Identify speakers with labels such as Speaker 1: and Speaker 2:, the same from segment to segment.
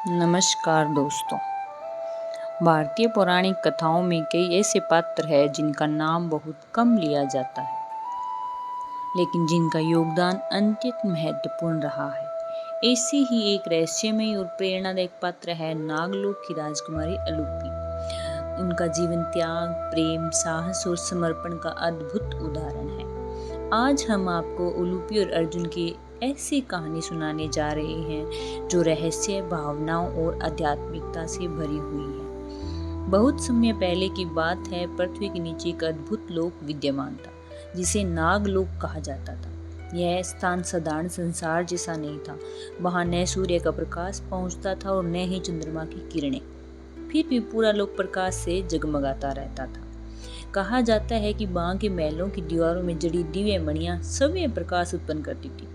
Speaker 1: नमस्कार दोस्तों। भारतीय पौराणिक कथाओं में कई ऐसे पात्र हैं जिनका नाम बहुत कम लिया जाता है, लेकिन जिनका योगदान अत्यंत महत्वपूर्ण रहा है। ऐसे ही एक रहस्यमय और प्रेरणादायक पात्र है नागलोक की राजकुमारी अलूपी। उनका जीवन त्याग, प्रेम, साहस और समर्पण का अद्भुत उदाहरण है। आज हम आपको उलूपी और अर्जुन की ऐसी कहानी सुनाने जा रहे हैं जो रहस्य, भावनाओं और आध्यात्मिकता से भरी हुई है। बहुत समय पहले की बात है, पृथ्वी के नीचे एक अद्भुत लोक विद्यमान था जिसे नागलोक कहा जाता था। यह स्थान साधारण संसार जैसा नहीं था। वहां न सूर्य का प्रकाश पहुंचता था और न ही चंद्रमा की किरणें, फिर भी पूरा लोक प्रकाश से जगमगाता रहता था। कहा जाता है कि वहां के महलों की दीवारों में जड़ी दिव्य मणियां सव्य प्रकाश उत्पन्न करती थी।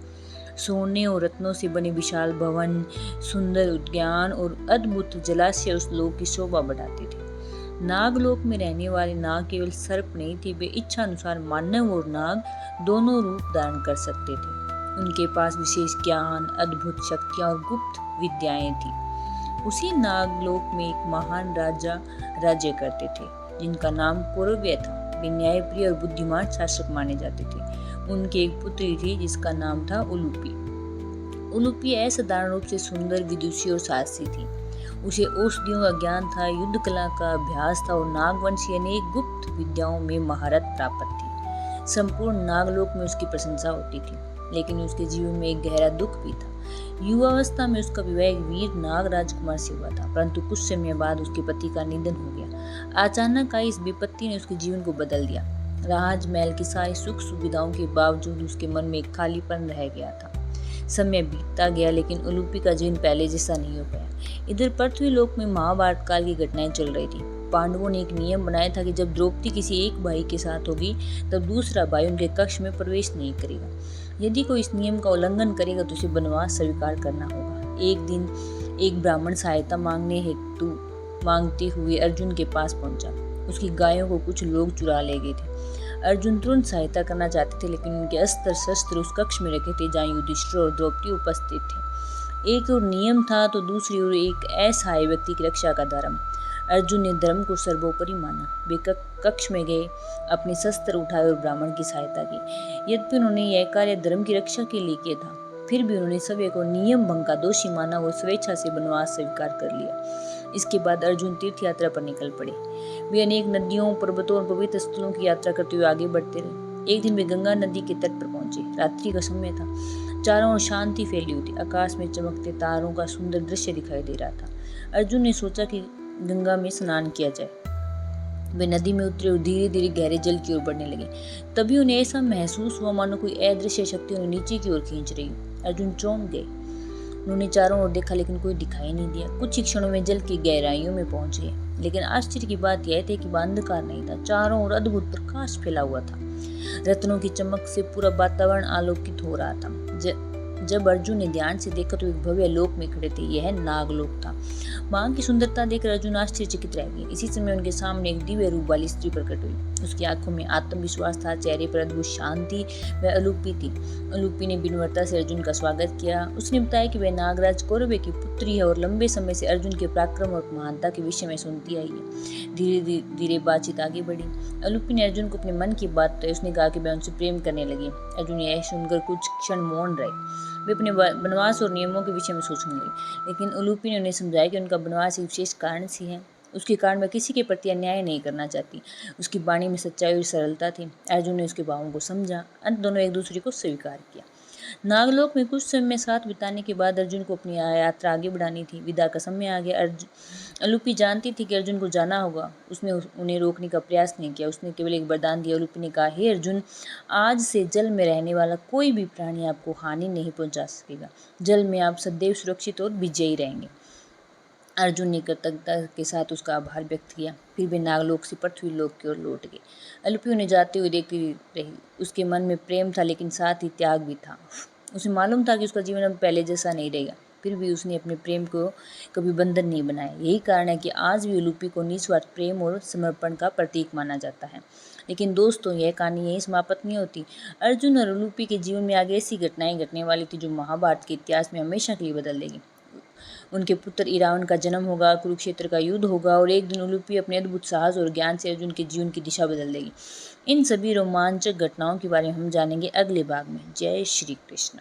Speaker 1: सोने और रत्नों से बने विशाल भवन, सुंदर उद्यान और अद्भुत जलाशय उस लोक की शोभा बढ़ाते थे। नागलोक में रहने वाले नाग केवल सर्प नहीं थे, वे इच्छा अनुसार मानव और नाग दोनों रूप धारण कर सकते थे। उनके पास विशेष ज्ञान, अद्भुत शक्तियां और गुप्त विद्याएं थी। उसी नागलोक में एक महान राजा राज्य करते थे जिनका नाम पूर्व्य था। वे न्यायप्रिय और बुद्धिमान शासक माने जाते थे। उनकी एक पुत्री थी जिसका नाम था उलूपी। उलूपी असाधारण रूप से सुंदर, विदुषी और साहसी थी। उसे औषधियों का ज्ञान था, युद्ध कला का अभ्यास था और नागवंशी अनेक गुप्त विद्याओं में महारत प्राप्त थी। संपूर्ण नागलोक में उसकी प्रशंसा होती थी, लेकिन उसके जीवन में एक गहरा दुख भी था। युवावस्था में उसका विवाह एक वीर नाग राजकुमार से हुआ था, परंतु कुछ समय बाद उसके पति का निधन हो गया। अचानक आई इस विपत्ति ने उसके जीवन को बदल दिया। राजमहल की सारी सुख सुविधाओं के बावजूद उसके मन में एक खालीपन रह गया था। समय बीतता गया, लेकिन उलूपी का जीवन पहले जैसा नहीं हो पाया। इधर पृथ्वी लोक में महाभारत काल की घटनाएं चल रही थी। पांडवों ने एक नियम बनाया था कि जब द्रौपदी किसी एक भाई के साथ होगी, तब दूसरा भाई उनके कक्ष में प्रवेश नहीं करेगा। यदि कोई इस नियम का उल्लंघन करेगा तो उसे वनवास स्वीकार करना होगा। एक दिन एक ब्राह्मण सहायता मांगते हुए अर्जुन के पास पहुंचा। उसकी गायों को कुछ लोग चुरा ले गए थे। अर्जुन तुरंत सहायता करना चाहते थे, लेकिन उनके अस्त्र शस्त्र उस कक्ष में रखे थे जहाँ युधिष्ठिर और द्रौपदी उपस्थित थे। एक और नियम था तो दूसरी ओर एक असहाय व्यक्ति की रक्षा का धर्म। अर्जुन ने धर्म को सर्वोपरि माना। वे कक्ष में गए, अपने शस्त्र उठाए और ब्राह्मण की सहायता की। यद्यपि उन्होंने यह कार्य धर्म की रक्षा के लिए किया था, फिर भी उन्होंने सभी को नियम भंग का दोषी माना और स्वेच्छा से वनवास स्वीकार कर लिया। इसके बाद अर्जुन तीर्थ यात्रा पर निकल पड़े। वे अनेक नदियों, पर्वतों और पवित्र स्थलों की यात्रा करते हुए आगे बढ़ते रहे। एक दिन वे गंगा नदी के तट पर पहुंचे। रात्रि का समय था। चारों ओर शांति फैली हुई थी। आकाश में चमकते तारों का सुंदर दृश्य दिखाई दे रहा था। अर्जुन ने सोचा कि गंगा में स्नान किया जाए। वे नदी में उतरे और धीरे धीरे गहरे जल की ओर बढ़ने लगे। तभी उन्हें ऐसा महसूस हुआ मानो कोई अदृश्य शक्ति उन्हें नीचे की ओर खींच रही हो। अर्जुन चौंक गए। उन्होंने चारों ओर देखा, लेकिन कोई दिखाई नहीं दिया। कुछ ही क्षणों में जल की गहराइयों में पहुंच गए, लेकिन आश्चर्य की बात यह थी कि वह अंधकार नहीं था। चारों ओर अद्भुत प्रकाश फैला हुआ था। रत्नों की चमक से पूरा वातावरण आलोकित हो रहा था। जब अर्जुन ने ध्यान से देखा तो एक भव्य लोक में खड़े थे। यह नागलोक था। वहां की सुंदरता देखकर अर्जुन आश्चर्यचकित रह गए। इसी समय उनके सामने एक दिव्य रूप वाली स्त्री प्रकट हुई। उसकी आंखों में आत्मविश्वास था, चेहरे पर अद्भुत शांति। वह अलूपी थी। अलूपी ने विनम्रता से अर्जुन का स्वागत किया। उसने बताया कि वह नागराज कौरव की पुत्री है और लंबे समय से अर्जुन के पराक्रम और महानता के विषय में सुनती आई है। धीरे धीरे बातचीत आगे बढ़ी। अलूपी ने अर्जुन को अपने मन की बात बताई। उसने कहा कि वह उनसे प्रेम करने लगी। अर्जुन यह सुनकर कुछ क्षण मौन रहे। वे अपने वनवास और नियमों के विषय में सोचने लगे, लेकिन उलूपी ने उन्हें समझाया कि उनका वनवास एक विशेष कारण से है। उसके कारण वह किसी के प्रति अन्याय नहीं करना चाहती। उसकी वाणी में सच्चाई और सरलता थी। अर्जुन ने उसके भावों को समझा। अंत दोनों एक दूसरे को स्वीकार किया। नागलोक में कुछ समय साथ बिताने के बाद अर्जुन को अपनी यात्रा आगे बढ़ानी थी। विदा का समय आ गया। अलूपी जानती थी कि अर्जुन को जाना होगा। उसने उन्हें रोकने का प्रयास नहीं किया। उसने केवल एक वरदान दिया। अलूपी ने कहा, हे अर्जुन, आज से जल में रहने वाला कोई भी प्राणी आपको हानि नहीं पहुंचा सकेगा। जल में आप सदैव सुरक्षित और विजयी रहेंगे। अर्जुन ने कृतज्ञता के साथ उसका आभार व्यक्त किया। फिर वे नागलोक से पृथ्वी लोक की ओर लौट गए। अलूपी उन्हें जाते हुए देखती रही। उसके मन में प्रेम था, लेकिन साथ ही त्याग भी था। उसे मालूम था कि उसका जीवन अब पहले जैसा नहीं रहेगा, फिर भी उसने अपने प्रेम को कभी बंधन नहीं बनाया। यही कारण है कि आज भी उलूपी को निस्वार्थ प्रेम और समर्पण का प्रतीक माना जाता है। लेकिन दोस्तों, यह कहानी यही समाप्त नहीं होती। अर्जुन और उलूपी के जीवन में आगे ऐसी घटनाएं घटने वाली थी जो महाभारत के इतिहास में हमेशा के लिए बदल देगी। उनके पुत्र इरावन का जन्म होगा, कुरुक्षेत्र का युद्ध होगा और एक दिन उलूपी अपने अद्भुत साहस और ज्ञान से अर्जुन के जीवन की दिशा बदल देगी। इन सभी रोमांचक घटनाओं के बारे में हम जानेंगे अगले भाग में। जय श्री कृष्ण।